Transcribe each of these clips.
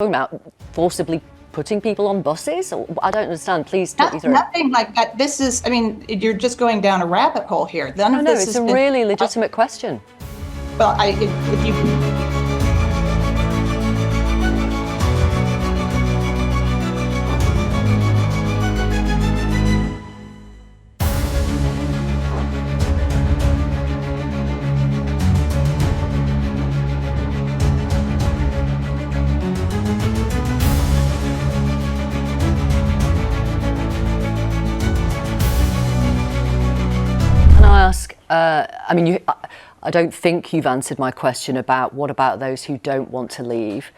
About forcibly putting people on buses? I don't understand. Please talk me through. Nothing like that. This is, I mean, you're just going down a rabbit hole here. No, it's a really legitimate question. Well, if you... I don't think you've answered my question about what about those who don't want to leave.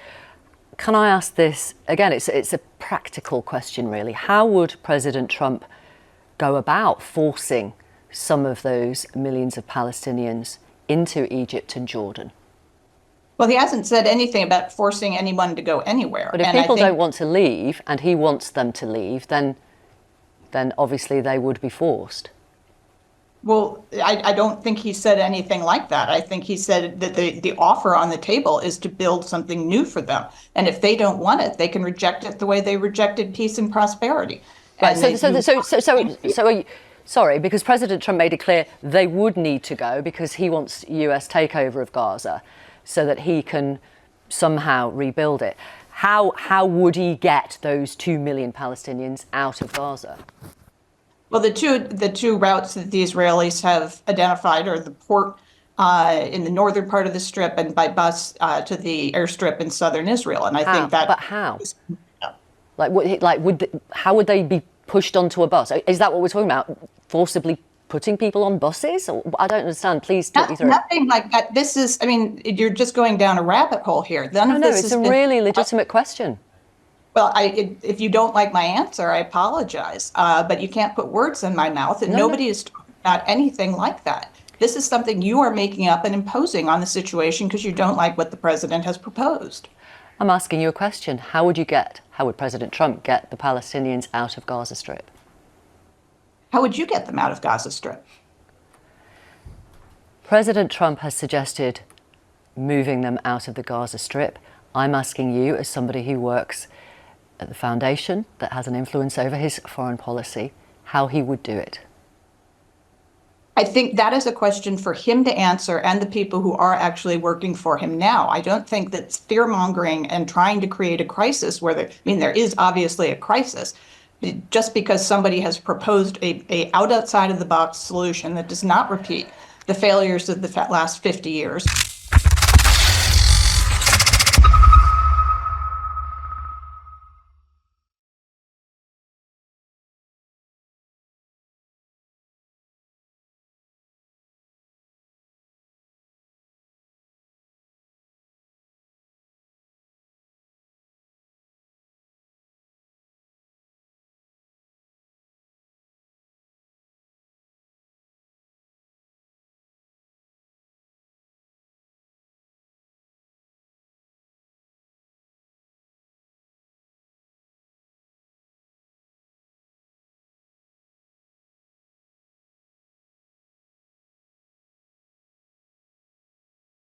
Can I ask this again? It's a practical question, really. How would President Trump go about forcing some of those millions of Palestinians into Egypt and Jordan? Well, he hasn't said anything about forcing anyone to go anywhere. But if people don't want to leave and he wants them to leave, then obviously they would be forced. Well, I don't think he said anything like that. I think he said that the offer on the table is to build something new for them. And if they don't want it, they can reject it the way they rejected peace and prosperity. Right, sorry, because President Trump made it clear they would need to go because he wants US takeover of Gaza so that he can somehow rebuild it. How would he get those 2 million Palestinians out of Gaza? Well, the two routes that the Israelis have identified are the port in the northern part of the Strip and by bus to the airstrip in southern Israel. And I think that. But how? How would they be pushed onto a bus? Is that what we're talking about? Forcibly putting people on buses? I don't understand. Please talk me through. Nothing like that. This is, I mean, you're just going down a rabbit hole here. No, it's a really legitimate question. Well, if you don't like my answer, I apologize. But you can't put words in my mouth, and nobody is talking about anything like that. This is something you are making up and imposing on the situation because you don't like what the president has proposed. I'm asking you a question. How would President Trump get the Palestinians out of Gaza Strip? How would you get them out of Gaza Strip? President Trump has suggested moving them out of the Gaza Strip. I'm asking you, as somebody who works at the foundation that has an influence over his foreign policy, how he would do it. I think that is a question for him to answer and the people who are actually working for him now. I don't think that fear-mongering and trying to create a crisis where there is obviously a crisis, just because somebody has proposed a outside of the box solution that does not repeat the failures of the last 50 years.